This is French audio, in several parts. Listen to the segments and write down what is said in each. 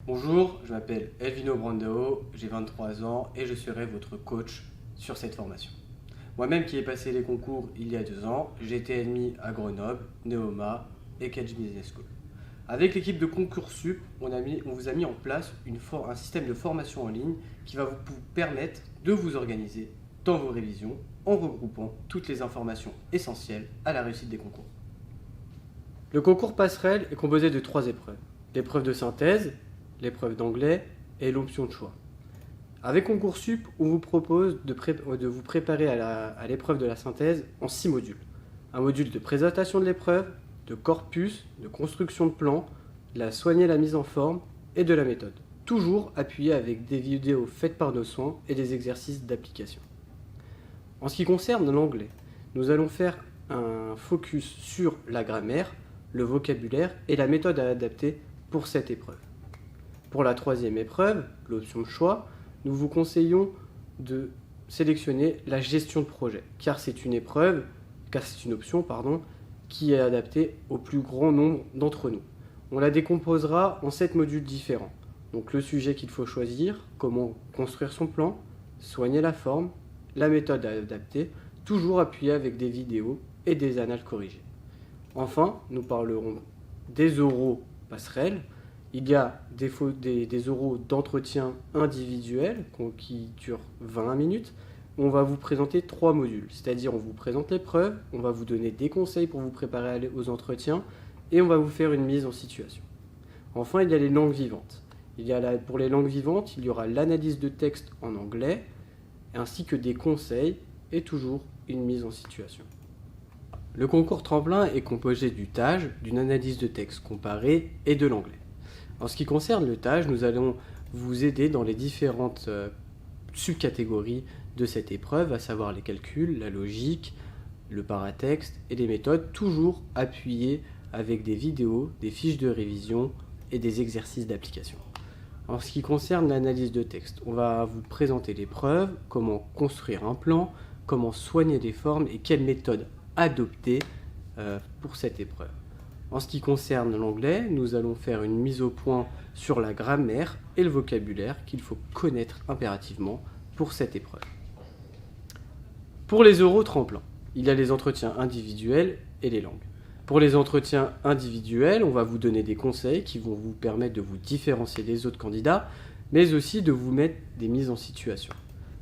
Bonjour, je m'appelle Elvino Brandao, j'ai 23 ans et je serai votre coach sur cette formation. Moi-même qui ai passé les concours il y a 2 ans, j'ai été admis à Grenoble, Neoma et Catch Business School. Avec l'équipe de Concoursup, on vous a mis en place un système de formation en ligne qui va vous permettre de vous organiser dans vos révisions en regroupant toutes les informations essentielles à la réussite des concours. Le concours passerelle est composé de 3 épreuves. L'épreuve de synthèse, l'épreuve d'anglais et l'option de choix. Avec Concoursup, on vous propose de vous préparer à l'épreuve de la synthèse en 6 modules. Un module de présentation de l'épreuve, de corpus, de construction de plan, soigner la mise en forme et de la méthode. Toujours appuyé avec des vidéos faites par nos soins et des exercices d'application. En ce qui concerne l'anglais, nous allons faire un focus sur la grammaire, le vocabulaire et la méthode à adapter pour cette épreuve. Pour la 3e épreuve, l'option de choix, nous vous conseillons de sélectionner la gestion de projet, car c'est une option qui est adaptée au plus grand nombre d'entre nous. On la décomposera en 7 modules différents. Donc le sujet qu'il faut choisir, comment construire son plan, soigner la forme, la méthode à adapter, toujours appuyée avec des vidéos et des annales corrigées. Enfin, nous parlerons des oraux passerelles. Il y a des oraux d'entretien individuel qui durent 20 minutes. On va vous présenter 3 modules, c'est-à-dire on vous présente l'épreuve, on va vous donner des conseils pour vous préparer aux entretiens et on va vous faire une mise en situation. Enfin, il y a les langues vivantes. Pour les langues vivantes, il y aura l'analyse de texte en anglais ainsi que des conseils et toujours une mise en situation. Le concours tremplin est composé du TAGE, d'une analyse de texte comparée et de l'anglais. En ce qui concerne le TAGE, nous allons vous aider dans les différentes subcatégories de cette épreuve, à savoir les calculs, la logique, le paratexte et les méthodes, toujours appuyées avec des vidéos, des fiches de révision et des exercices d'application. En ce qui concerne l'analyse de texte, on va vous présenter l'épreuve, comment construire un plan, comment soigner les formes et quelle méthode adopter pour cette épreuve. En ce qui concerne l'anglais, nous allons faire une mise au point sur la grammaire et le vocabulaire qu'il faut connaître impérativement pour cette épreuve. Pour les oraux tremplins, il y a les entretiens individuels et les langues. Pour les entretiens individuels, on va vous donner des conseils qui vont vous permettre de vous différencier des autres candidats, mais aussi de vous mettre des mises en situation.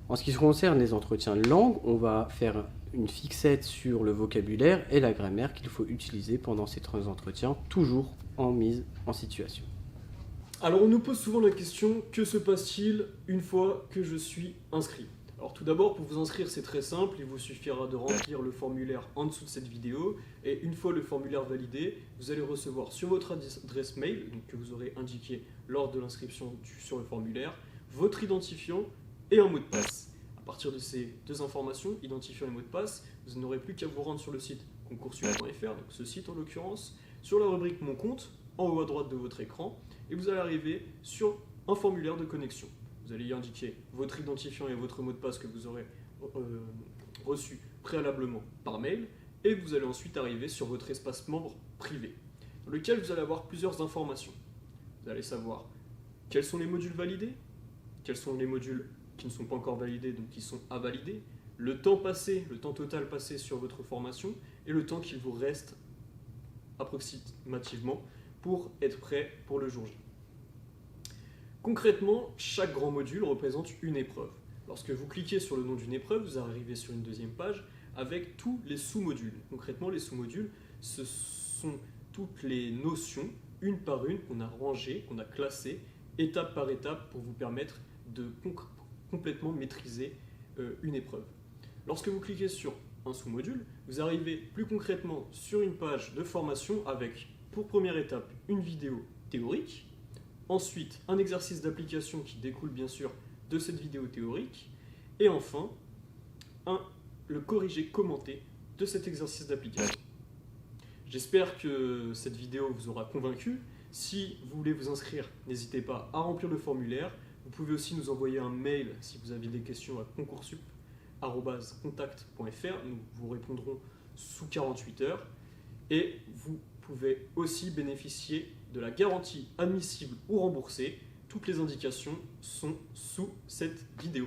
En ce qui concerne les entretiens de langue, on va faire une fixette sur le vocabulaire et la grammaire qu'il faut utiliser pendant ces 3 entretiens, toujours en mise en situation. Alors on nous pose souvent la question, que se passe-t-il une fois que je suis inscrit ? Alors tout d'abord, pour vous inscrire, c'est très simple, il vous suffira de remplir le formulaire en dessous de cette vidéo, et une fois le formulaire validé, vous allez recevoir sur votre adresse mail, donc que vous aurez indiqué lors de l'inscription sur le formulaire, votre identifiant et un mot de passe. À partir de ces 2 informations, identifiant et mot de passe, vous n'aurez plus qu'à vous rendre sur le site concoursup.fr, donc ce site en l'occurrence, sur la rubrique Mon compte, en haut à droite de votre écran, et vous allez arriver sur un formulaire de connexion. Vous allez y indiquer votre identifiant et votre mot de passe que vous aurez reçu préalablement par mail, et vous allez ensuite arriver sur votre espace membre privé, dans lequel vous allez avoir plusieurs informations. Vous allez savoir quels sont les modules validés, quels sont les modules qui ne sont pas encore validés, donc qui sont à valider, le temps total passé sur votre formation, et le temps qu'il vous reste approximativement pour être prêt pour le jour J. Concrètement, chaque grand module représente une épreuve. Lorsque vous cliquez sur le nom d'une épreuve, vous arrivez sur une 2e page avec tous les sous-modules. Concrètement, les sous-modules, ce sont toutes les notions, une par une, qu'on a rangées, qu'on a classées, étape par étape, pour vous permettre de complètement maîtriser une épreuve. Lorsque vous cliquez sur un sous-module, vous arrivez plus concrètement sur une page de formation avec, pour première étape, une vidéo théorique, ensuite un exercice d'application qui découle bien sûr de cette vidéo théorique, et enfin le corrigé commenté de cet exercice d'application. J'espère que cette vidéo vous aura convaincu. Si vous voulez vous inscrire, n'hésitez pas à remplir le formulaire. Vous pouvez aussi nous envoyer un mail si vous avez des questions à concoursup@contact.fr. Nous vous répondrons sous 48 heures. Et vous pouvez aussi bénéficier de la garantie admissible ou remboursée Toutes les indications sont sous cette vidéo.